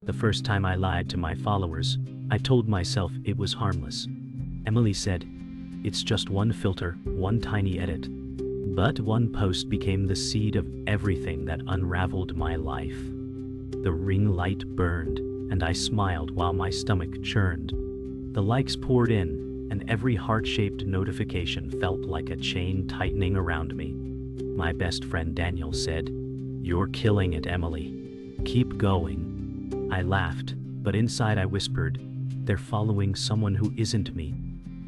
The first time I lied to my followers, I told myself it was harmless. Emily said, "It's just one filter, one tiny edit." But one post became the seed of everything that unraveled my life. The ring light burned, and I smiled while my stomach churned. The likes poured in, and every heart-shaped notification felt like a chain tightening around me. My best friend Daniel said, "You're killing it, Emily. Keep going." I laughed, but inside I whispered, "They're following someone who isn't me."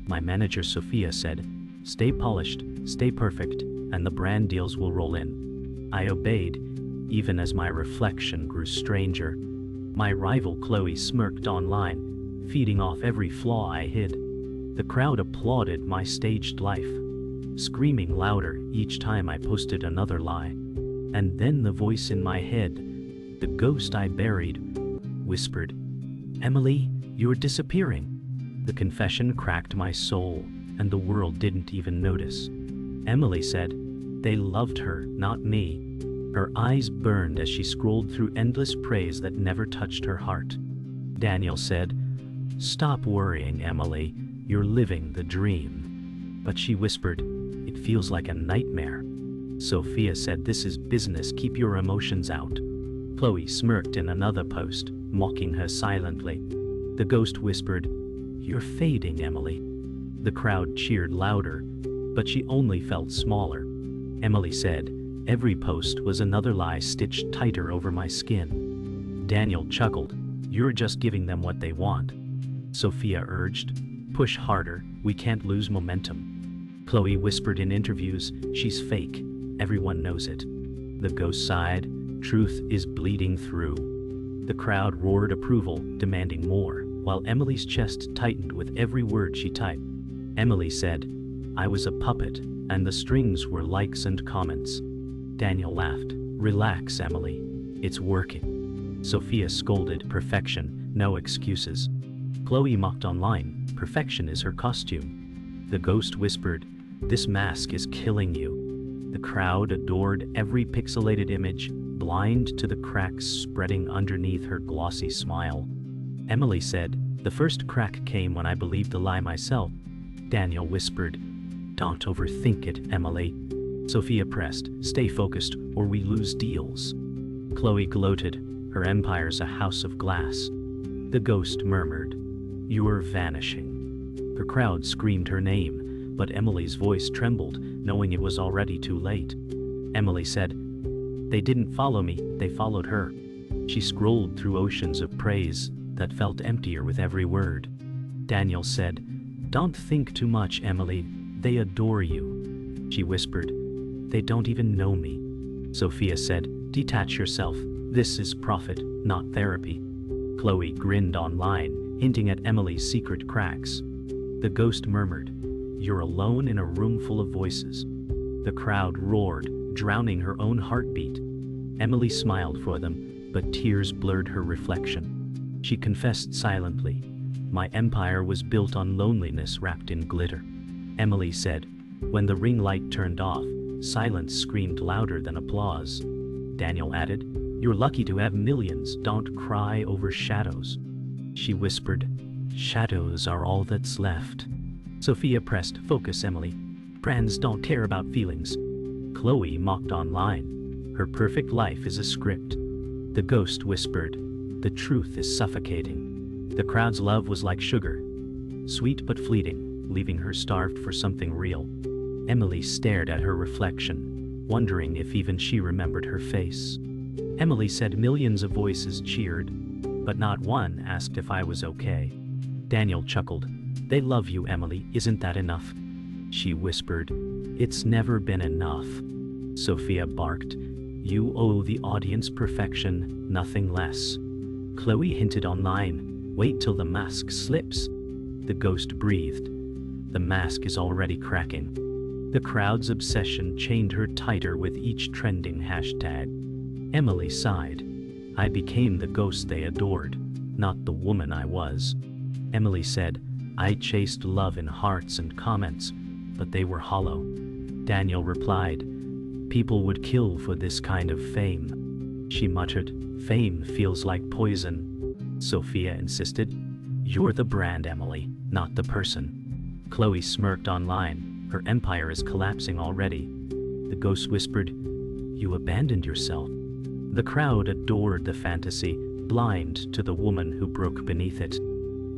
My manager Sophia said, "Stay polished, stay perfect, and the brand deals will roll in." I obeyed, even as my reflection grew stranger. My rival Chloe smirked online, feeding off every flaw I hid. The crowd applauded my staged life, screaming louder each time I posted another lie. And then the voice in my head, the ghost I buried, whispered, "Emily, you're disappearing." The confession cracked my soul, and the world didn't even notice. Emily said, "They loved her, not me." Her eyes burned as she scrolled through endless praise that never touched her heart. Daniel said, "Stop worrying, Emily. You're living the dream." But she whispered, "It feels like a nightmare." Sophia said, "This is business. Keep your emotions out." Chloe smirked in another post, mocking her silently. The ghost whispered, "You're fading, Emily." The crowd cheered louder, but she only felt smaller. Emily said, "Every post was another lie stitched tighter over my skin." Daniel chuckled, "You're just giving them what they want." Sophia urged, "Push harder, we can't lose momentum." Chloe whispered in interviews, "She's fake, everyone knows it." The ghost sighed, "Truth is bleeding through." The crowd roared approval, demanding more, while Emily's chest tightened with every word she typed. Emily said, "I was a puppet, and the strings were likes and comments." Daniel laughed, "Relax, Emily. It's working." Sophia scolded, "Perfection, no excuses." Chloe mocked online, "Perfection is her costume." The ghost whispered, "This mask is killing you." The crowd adored every pixelated image, blind to the cracks spreading underneath her glossy smile. Emily said, "The first crack came when I believed the lie myself." Daniel whispered, "Don't overthink it, Emily." Sophia pressed, "Stay focused, or we lose deals." Chloe gloated, "Her empire's a house of glass." The ghost murmured, "You're vanishing." The crowd screamed her name, but Emily's voice trembled, knowing it was already too late. Emily said, "They didn't follow me, they followed her." She scrolled through oceans of praise that felt emptier with every word. Daniel said, "Don't think too much, Emily. They adore you." She whispered, "They don't even know me." Sophia said, "Detach yourself. This is profit, not therapy." Chloe grinned online, hinting at Emily's secret cracks. The ghost murmured, "You're alone in a room full of voices." The crowd roared, drowning her own heartbeat. Emily smiled for them, but tears blurred her reflection. She confessed silently, "My empire was built on loneliness wrapped in glitter." Emily said, "When the ring light turned off, silence screamed louder than applause." Daniel added, "You're lucky to have millions. Don't cry over shadows." She whispered, "Shadows are all that's left." Sophia pressed, "Focus, Emily. Brands don't care about feelings." Chloe mocked online, "Her perfect life is a script." The ghost whispered, "The truth is suffocating." The crowd's love was like sugar, sweet but fleeting, leaving her starved for something real. Emily stared at her reflection, wondering if even she remembered her face. Emily said, "Millions of voices cheered, but not one asked if I was okay." Daniel chuckled, "They love you, Emily. Isn't that enough?" She whispered, "It's never been enough." Sophia barked, "You owe the audience perfection, nothing less." Chloe hinted online, "Wait till the mask slips." The ghost breathed, "The mask is already cracking." The crowd's obsession chained her tighter with each trending hashtag. Emily sighed, "I became the ghost they adored, not the woman I was." Emily said, "I chased love in hearts and comments, but they were hollow." Daniel replied, "People would kill for this kind of fame." She muttered, "Fame feels like poison." Sophia insisted. You're the brand, Emily, not the person. Chloe smirked online. Her empire is collapsing already. The ghost whispered, You abandoned yourself. The crowd adored the fantasy, blind to the woman who broke beneath it.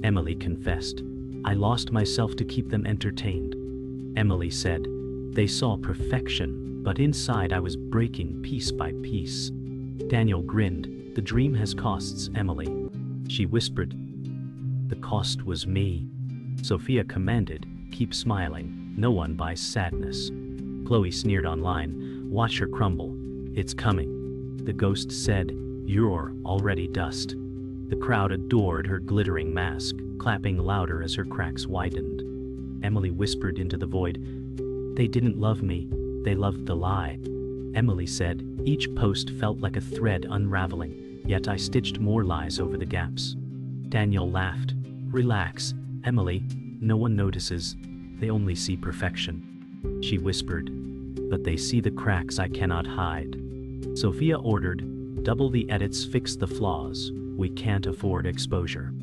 Emily confessed, I lost myself to keep them entertained. Emily said, They saw perfection, but inside I was breaking piece by piece. Daniel grinned. The dream has costs, Emily. She whispered, The cost was me. Sophia commanded, Keep smiling. No one buys sadness. Chloe sneered online, Watch her crumble. It's coming. The ghost said, You're already dust. The crowd adored her glittering mask, clapping louder as her cracks widened. Emily whispered into the void, They didn't love me, they loved the lie. Emily said, Each post felt like a thread unraveling, yet I stitched more lies over the gaps. Daniel laughed. Relax, Emily, no one notices. They only see perfection. She whispered, But they see the cracks I cannot hide. Sophia ordered, Double the edits, fix the flaws. We can't afford exposure.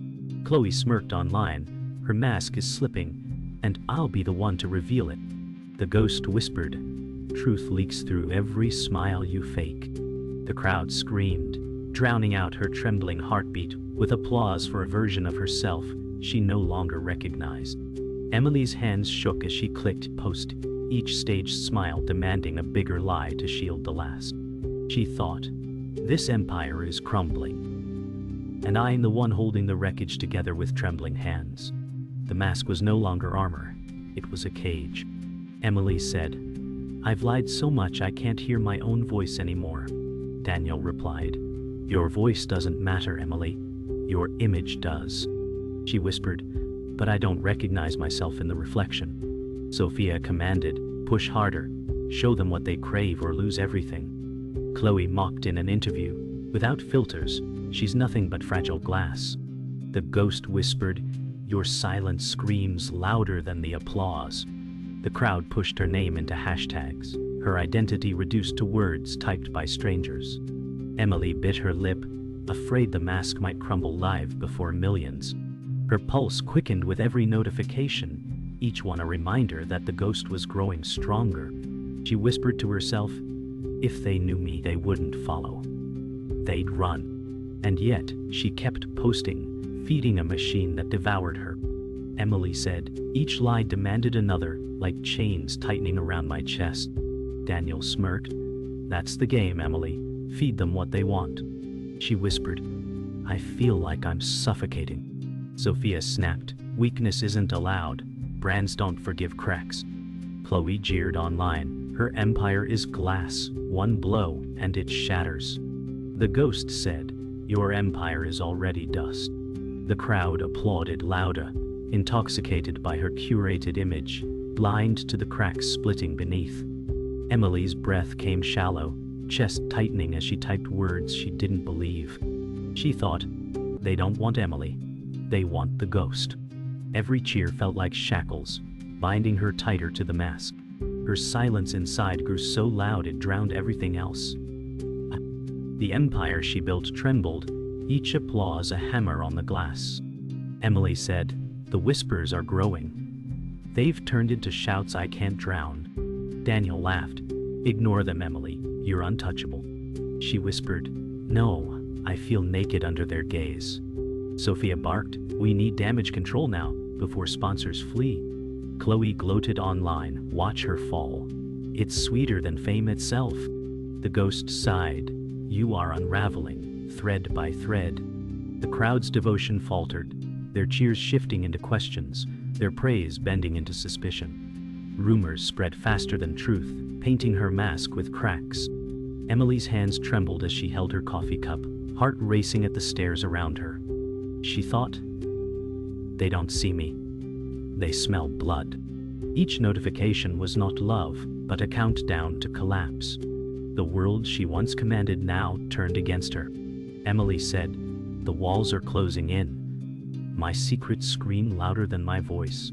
Chloe smirked online. Her mask is slipping, and I'll be the one to reveal it. The ghost whispered, Truth leaks through every smile you fake. The crowd screamed, drowning out her trembling heartbeat with applause for a version of herself she no longer recognized. Emily's hands shook as she clicked post, each staged smile demanding a bigger lie to shield the last. She thought, This empire is crumbling, and I'm the one holding the wreckage together with trembling hands. The mask was no longer armor, it was a cage. Emily said, I've lied so much I can't hear my own voice anymore. Daniel replied, Your voice doesn't matter, Emily. Your image does. She whispered, But I don't recognize myself in the reflection. Sophia commanded, Push harder. Show them what they crave or lose everything. Chloe mocked in an interview. Without filters, she's nothing but fragile glass. The ghost whispered, Your silence screams louder than the applause. The crowd pushed her name into hashtags, her identity reduced to words typed by strangers. Emily bit her lip, afraid the mask might crumble live before millions. Her pulse quickened with every notification, each one a reminder that the ghost was growing stronger. She whispered to herself, If they knew me, they wouldn't follow. They'd run. And yet, she kept posting, feeding a machine that devoured her. Emily said, Each lie demanded another, like chains tightening around my chest. Daniel smirked. That's the game, Emily. Feed them what they want. She whispered, I feel like I'm suffocating. Sophia snapped, Weakness isn't allowed. Brands don't forgive cracks. Chloe jeered online. Her empire is glass, one blow, and it shatters. The ghost said, Your empire is already dust. The crowd applauded louder, intoxicated by her curated image, blind to the cracks splitting beneath. Emily's breath came shallow, chest tightening as she typed words she didn't believe. She thought, They don't want Emily. They want the ghost. Every cheer felt like shackles, binding her tighter to the mask. Her silence inside grew so loud it drowned everything else. The empire she built trembled, each applause a hammer on the glass. Emily said, The whispers are growing. They've turned into shouts I can't drown. Daniel laughed. Ignore them, Emily. You're untouchable. She whispered, No, I feel naked under their gaze. Sophia barked, We need damage control now, before sponsors flee. Chloe gloated online, Watch her fall. It's sweeter than fame itself. The ghost sighed, You are unraveling, thread by thread. The crowd's devotion faltered, their cheers shifting into questions, their praise bending into suspicion. Rumors spread faster than truth, painting her mask with cracks. Emily's hands trembled as she held her coffee cup, heart racing at the stares around her. She thought, They don't see me. They smell blood. Each notification was not love, but a countdown to collapse. The world she once commanded now turned against her. Emily said, The walls are closing in. My secrets scream louder than my voice.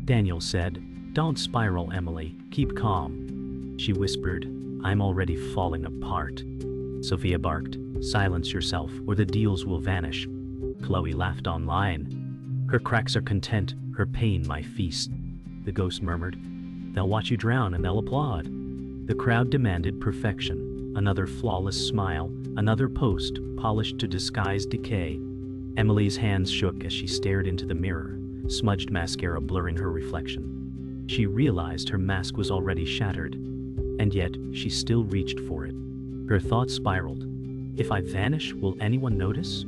Daniel said, Don't spiral, Emily. Keep calm. She whispered, I'm already falling apart. Sophia barked, Silence yourself, or the deals will vanish. Chloe laughed online. Her cracks are content, her pain my feast. The ghost murmured. They'll watch you drown and they'll applaud. The crowd demanded perfection. Another flawless smile, another post polished to disguise decay. Emily's hands shook as she stared into the mirror, smudged mascara blurring her reflection. She realized her mask was already shattered, and yet she still reached for it. Her thoughts spiraled. If I vanish, will anyone notice?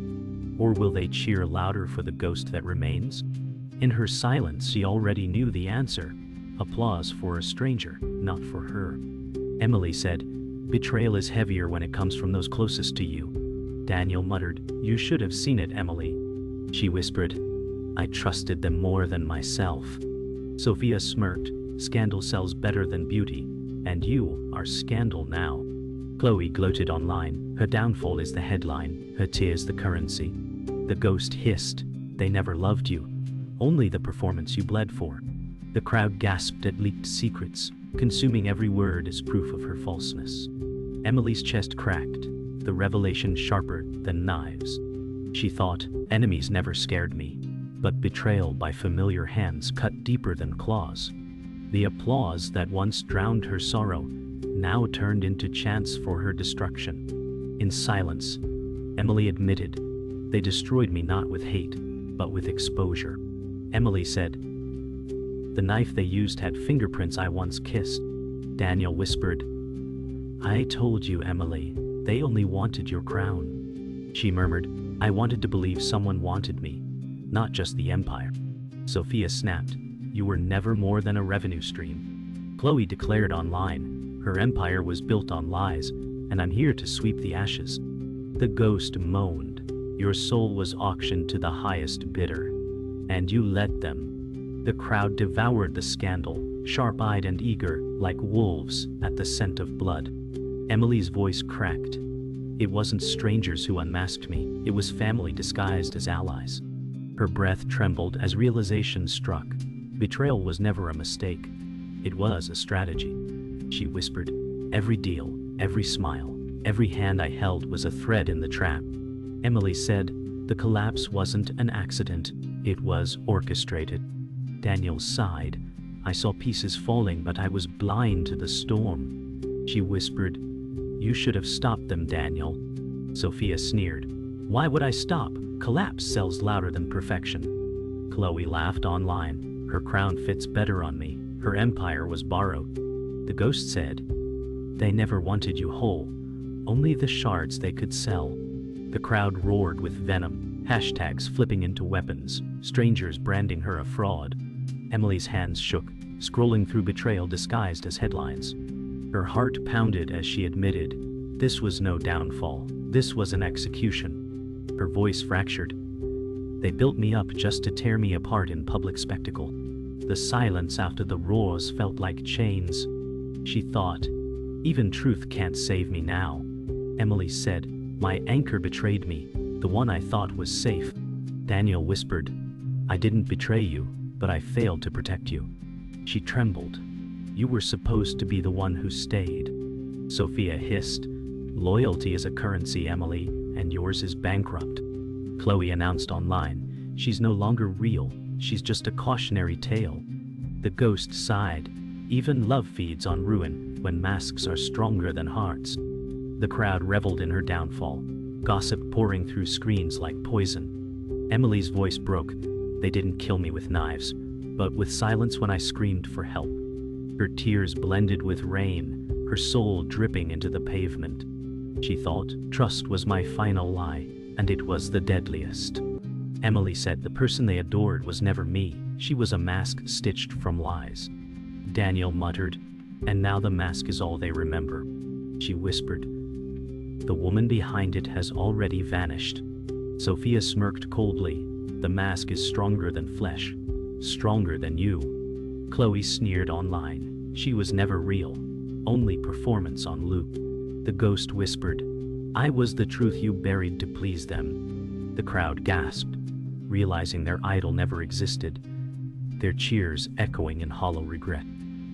Or will they cheer louder for the ghost that remains? In her silence, she already knew the answer. Applause for a stranger, not for her. Emily said, betrayal is heavier when it comes from those closest to you. Daniel muttered, you should have seen it, Emily. She whispered, I trusted them more than myself. Sophia smirked, scandal sells better than beauty, and you are scandal now. Chloe gloated online, her downfall is the headline, her tears the currency. The ghost hissed, they never loved you, only the performance you bled for. The crowd gasped at leaked secrets, consuming every word as proof of her falseness. Emily's chest cracked, the revelation sharper than knives. She thought, enemies never scared me, but betrayal by familiar hands cut deeper than claws. The applause that once drowned her sorrow now turned into chants for her destruction. In silence, Emily admitted, they destroyed me not with hate, but with exposure. Emily said, the knife they used had fingerprints I once kissed. Daniel whispered, I told you, Emily, they only wanted your crown. She murmured, I wanted to believe someone wanted me, not just the empire. Sophia snapped, you were never more than a revenue stream. Chloe declared online, her empire was built on lies, and I'm here to sweep the ashes. The ghost moaned, your soul was auctioned to the highest bidder, and you let them. The crowd devoured the scandal, sharp-eyed and eager, like wolves at the scent of blood. Emily's voice cracked. It wasn't strangers who unmasked me, it was family disguised as allies. Her breath trembled as realization struck. Betrayal was never a mistake. It was a strategy. She whispered, every deal, every smile, every hand I held was a thread in the trap. Emily said, the collapse wasn't an accident, it was orchestrated. Daniel sighed. I saw pieces falling, but I was blind to the storm. She whispered, you should have stopped them, Daniel. Sophia sneered. Why would I stop? Collapse sells louder than perfection. Chloe laughed online. Her crown fits better on me. Her empire was borrowed. The ghost said, they never wanted you whole, only the shards they could sell. The crowd roared with venom, hashtags flipping into weapons, strangers branding her a fraud. Emily's hands shook, scrolling through betrayal disguised as headlines. Her heart pounded as she admitted, this was no downfall, this was an execution. Her voice fractured. They built me up just to tear me apart in public spectacle. The silence after the roars felt like chains. She thought, even truth can't save me now. Emily said, my anchor betrayed me, the one I thought was safe. Daniel whispered, I didn't betray you, but I failed to protect you. She trembled. You were supposed to be the one who stayed. Sophia hissed, loyalty is a currency, Emily, and yours is bankrupt. Chloe announced online, she's no longer real, she's just a cautionary tale. The ghost sighed, even love feeds on ruin when masks are stronger than hearts. The crowd reveled in her downfall, gossip pouring through screens like poison. Emily's voice broke. They didn't kill me with knives, but with silence when I screamed for help. Her tears blended with rain, her soul dripping into the pavement. She thought trust was my final lie, and it was the deadliest. Emily said the person they adored was never me, she was a mask stitched from lies. Daniel muttered, and now the mask is all they remember. She whispered, the woman behind it has already vanished. Sophia smirked coldly. The mask is stronger than flesh, stronger than you. Chloe sneered online. She was never real, only performance on loop. The ghost whispered, I was the truth you buried to please them. The crowd gasped, realizing their idol never existed, their cheers echoing in hollow regret.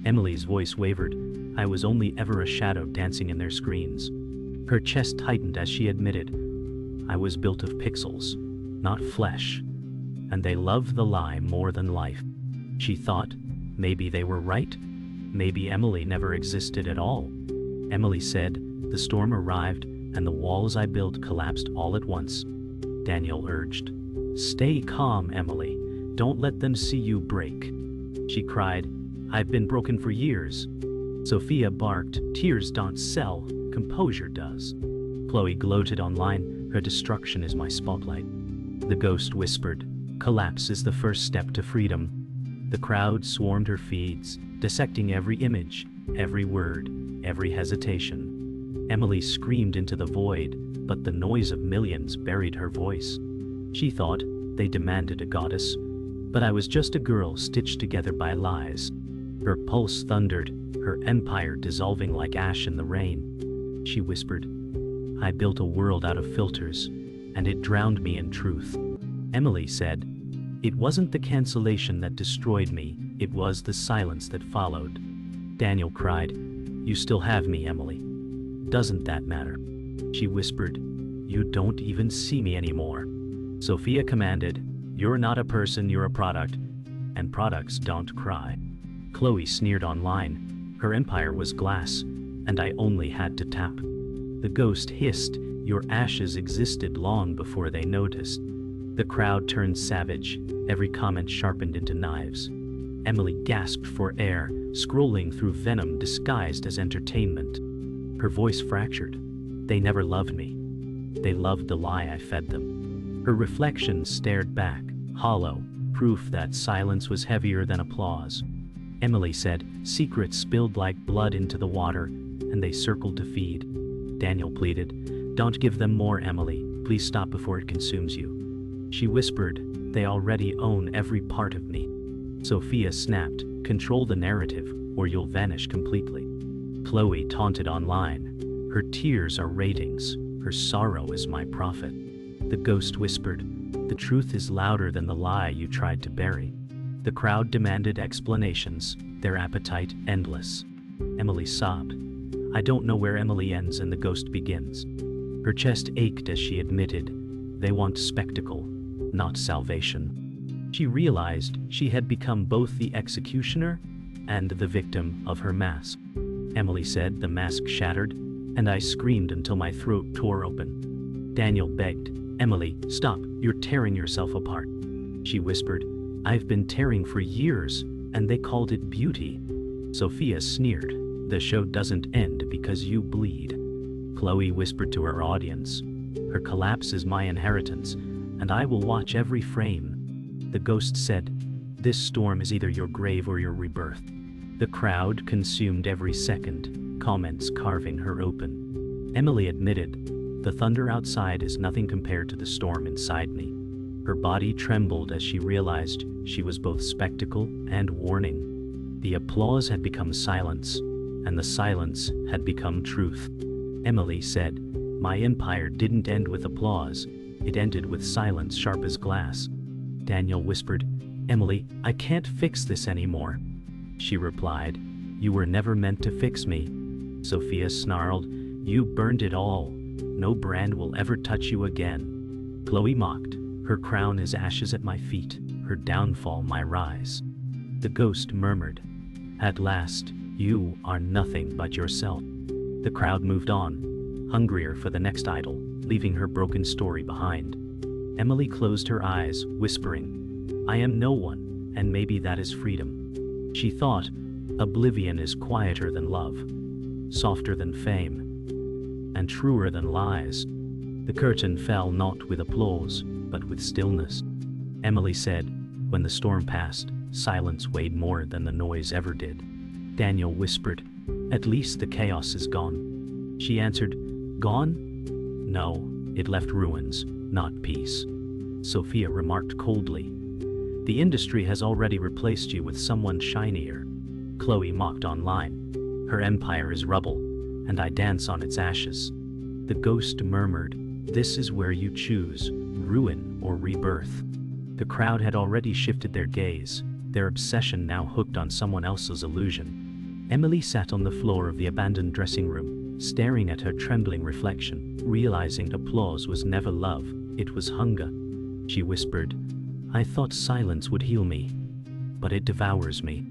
Emily's voice wavered, I was only ever a shadow dancing in their screens. Her chest tightened as she admitted, I was built of pixels, not flesh. And they loved the lie more than life. She thought, maybe they were right. Maybe Emily never existed at all. Emily said, the storm arrived, and the walls I built collapsed all at once. Daniel urged, stay calm, Emily. Don't let them see you break. She cried, I've been broken for years. Sophia barked, tears don't sell, composure does. Chloe gloated online, her destruction is my spotlight. The ghost whispered, collapse is the first step to freedom. The crowd swarmed her feeds, dissecting every image, every word, every hesitation. Emily screamed into the void, but the noise of millions buried her voice. She thought they demanded a goddess, but I was just a girl stitched together by lies. Her pulse thundered, her empire dissolving like ash in the rain. She whispered, I built a world out of filters, and it drowned me in truth. Emily said, it wasn't the cancellation that destroyed me, it was the silence that followed. Daniel cried, you still have me, Emily. Doesn't that matter? She whispered, you don't even see me anymore. Sophia commanded, you're not a person, you're a product, and products don't cry. Chloe sneered online, her empire was glass, and I only had to tap. The ghost hissed, your ashes existed long before they noticed. The crowd turned savage, every comment sharpened into knives. Emily gasped for air, scrolling through venom disguised as entertainment. Her voice fractured. They never loved me. They loved the lie I fed them. Her reflection stared back, hollow, proof that silence was heavier than applause. Emily said, secrets spilled like blood into the water, and they circled to feed. Daniel pleaded, don't give them more, Emily. Please stop before it consumes you. She whispered, they already own every part of me. Sophia snapped, control the narrative, or you'll vanish completely. Chloe taunted online, her tears are ratings, her sorrow is my profit. The ghost whispered, the truth is louder than the lie you tried to bury. The crowd demanded explanations, their appetite endless. Emily sobbed, I don't know where Emily ends and the ghost begins. Her chest ached as she admitted, they want spectacle, not salvation. She realized she had become both the executioner and the victim of her mask. Emily said the mask shattered, and I screamed until my throat tore open. Daniel begged, Emily, stop, you're tearing yourself apart. She whispered, I've been tearing for years, and they called it beauty. Sophia sneered, the show doesn't end because you bleed. Chloe whispered to her audience, her collapse is my inheritance, and I will watch every frame. The ghost said, this storm is either your grave or your rebirth. The crowd consumed every second, comments carving her open. Emily admitted, the thunder outside is nothing compared to the storm inside me. Her body trembled as she realized she was both spectacle and warning. The applause had become silence, and the silence had become truth. Emily said, my empire didn't end with applause, it ended with silence sharp as glass. Daniel whispered, Emily, I can't fix this anymore. She replied, you were never meant to fix me. Sophia snarled, you burned it all. No brand will ever touch you again. Chloe mocked, her crown is ashes at my feet, her downfall my rise. The ghost murmured, at last, you are nothing but yourself. The crowd moved on, hungrier for the next idol, leaving her broken story behind. Emily closed her eyes, whispering, I am no one, and maybe that is freedom. She thought, oblivion is quieter than love, softer than fame, and truer than lies. The curtain fell not with applause, but with stillness. Emily said, when the storm passed, silence weighed more than the noise ever did. Daniel whispered, at least the chaos is gone. She answered, gone? No, it left ruins, not peace. Sophia remarked coldly, the industry has already replaced you with someone shinier. Chloe mocked online, her empire is rubble, and I dance on its ashes. The ghost murmured, this is where you choose, ruin or rebirth. The crowd had already shifted their gaze, their obsession now hooked on someone else's illusion. Emily sat on the floor of the abandoned dressing room, staring at her trembling reflection, realizing applause was never love, it was hunger. She whispered, I thought silence would heal me, but it devours me.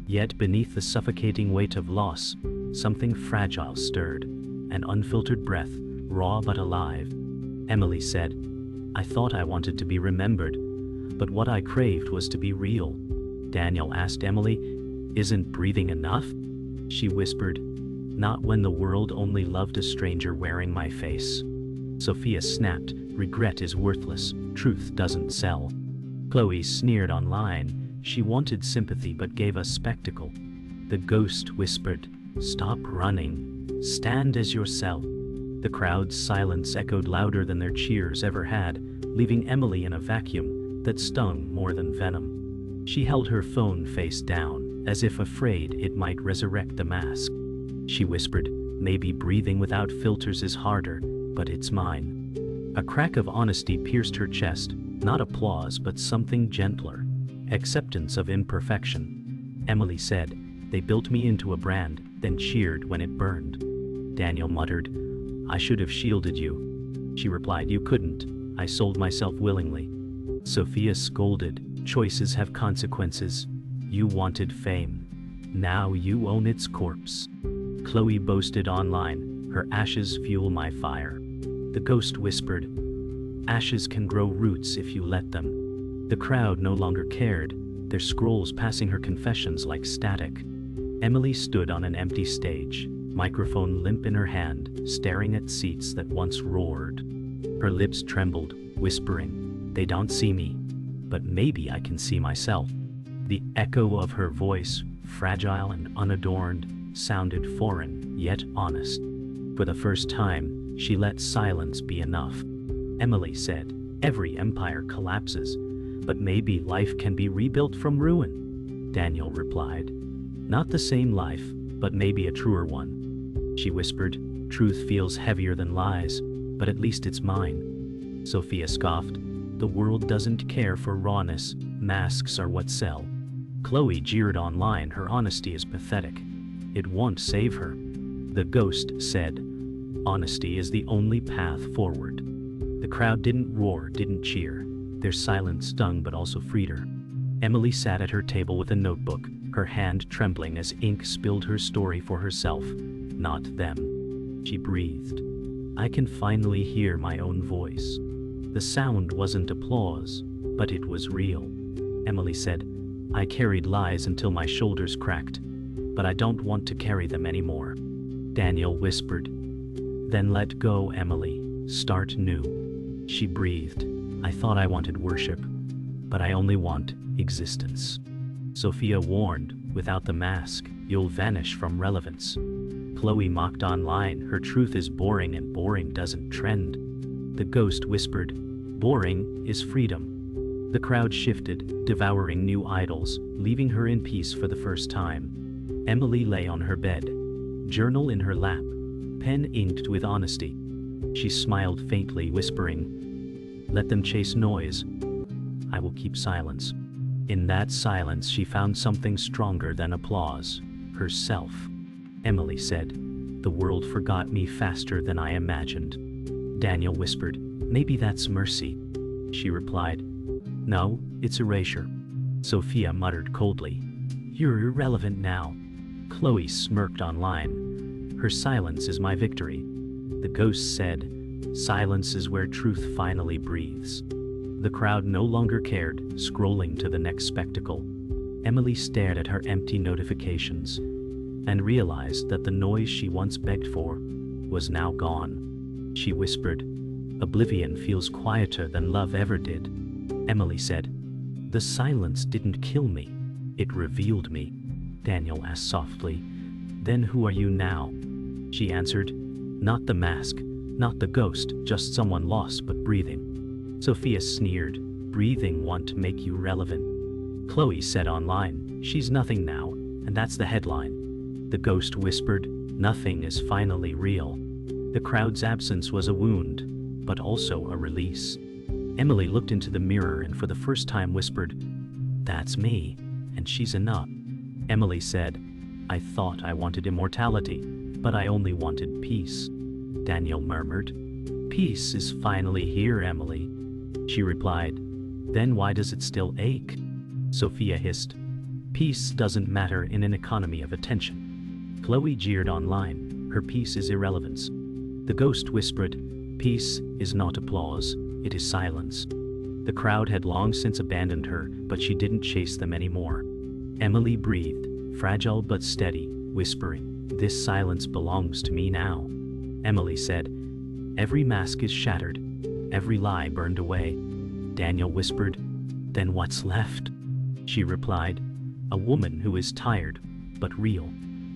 Yet beneath the suffocating weight of loss, something fragile stirred, an unfiltered breath, raw but alive. Emily said, I thought I wanted to be remembered, but what I craved was to be real. Daniel asked Emily, Isn't breathing enough? She whispered, Not when the world only loved a stranger wearing my face. Sophia snapped, Regret is worthless, truth doesn't sell. Chloe sneered online, she wanted sympathy but gave us spectacle. The ghost whispered, Stop running, stand as yourself. The crowd's silence echoed louder than their cheers ever had, leaving Emily in a vacuum that stung more than venom. She held her phone face down, as if afraid it might resurrect the mask. She whispered, Maybe breathing without filters is harder, but it's mine. A crack of honesty pierced her chest, not applause but something gentler. Acceptance of imperfection. Emily said, They built me into a brand, then cheered when it burned. Daniel muttered, I should have shielded you. She replied, You couldn't. I sold myself willingly. Sophia scolded, Choices have consequences. You wanted fame. Now you own its corpse. Chloe boasted online, Her ashes fuel my fire. The ghost whispered, Ashes can grow roots if you let them. The crowd no longer cared, their scrolls passing her confessions like static. Emily stood on an empty stage, microphone limp in her hand, staring at seats that once roared. Her lips trembled, whispering, They don't see me, but maybe I can see myself. The echo of her voice, fragile and unadorned, sounded foreign, yet honest. For the first time, she let silence be enough. Emily said, Every empire collapses, but maybe life can be rebuilt from ruin. Daniel replied, Not the same life, but maybe a truer one. She whispered, Truth feels heavier than lies, but at least it's mine. Sophia scoffed, The world doesn't care for rawness, masks are what sell. Chloe jeered online, Her honesty is pathetic. It won't save her. The ghost said, Honesty is the only path forward. The crowd didn't roar, didn't cheer. Their silence stung but also freed her. Emily sat at her table with a notebook, her hand trembling as ink spilled her story for herself, not them. She breathed. I can finally hear my own voice. The sound wasn't applause, but it was real. Emily said, I carried lies until my shoulders cracked, but I don't want to carry them anymore. Daniel whispered, Then let go, Emily. Start new. She breathed. I thought I wanted worship, but I only want existence. Sophia warned, Without the mask, you'll vanish from relevance. Chloe mocked online, Her truth is boring and boring doesn't trend. The ghost whispered, Boring is freedom. The crowd shifted, devouring new idols, leaving her in peace for the first time. Emily lay on her bed, journal in her lap, pen inked with honesty. She smiled faintly, whispering, Let them chase noise. I will keep silence. In that silence she found something stronger than applause, herself. Emily said, The world forgot me faster than I imagined. Daniel whispered, Maybe that's mercy. She replied, No, it's erasure. Sophia muttered coldly, You're irrelevant now. Chloe smirked online, Her silence is my victory. The ghost said, Silence is where truth finally breathes. The crowd no longer cared, scrolling to the next spectacle. Emily stared at her empty notifications and realized that the noise she once begged for was now gone. She whispered, Oblivion feels quieter than love ever did. Emily said, The silence didn't kill me, it revealed me. Daniel asked softly, Then who are you now? She answered, Not the mask, not the ghost, just someone lost but breathing. Sophia sneered, Breathing won't make you relevant. Chloe said online, She's nothing now, and that's the headline. The ghost whispered, Nothing is finally real. The crowd's absence was a wound, but also a release. Emily looked into the mirror and for the first time whispered, That's me, and she's enough. Emily said, I thought I wanted immortality, but I only wanted peace. Daniel murmured, Peace is finally here, Emily. She replied, Then why does it still ache? Sophia hissed. Peace doesn't matter in an economy of attention. Chloe jeered online. Her peace is irrelevance. The ghost whispered, peace is not applause, it is silence. The crowd had long since abandoned her, but she didn't chase them anymore. Emily breathed, fragile but steady, whispering, this silence belongs to me now. Emily said, every mask is shattered, every lie burned away. Daniel whispered, then what's left? She replied, a woman who is tired, but real.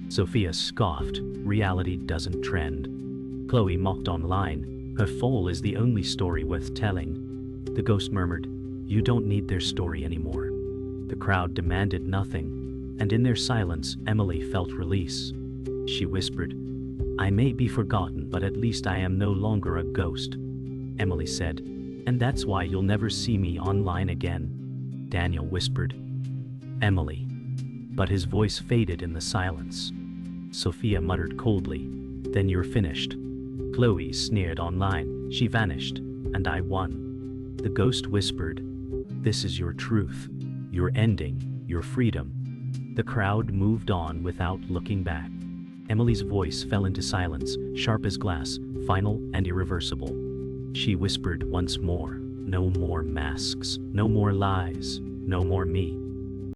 Sophia scoffed, reality doesn't trend. Chloe mocked online, her fall is the only story worth telling. The ghost murmured, you don't need their story anymore. The crowd demanded nothing, and in their silence Emily felt release. She whispered, I may be forgotten, but at least I am no longer a ghost. Emily said, and that's why you'll never see me online again. Daniel whispered, Emily. But his voice faded in the silence. Sophia muttered coldly, then you're finished. Chloe sneered online, she vanished, and I won. The ghost whispered, this is your truth, your ending, your freedom. The crowd moved on without looking back. Emily's voice fell into silence, sharp as glass, final and irreversible. She whispered once more, no more masks, no more lies, no more me.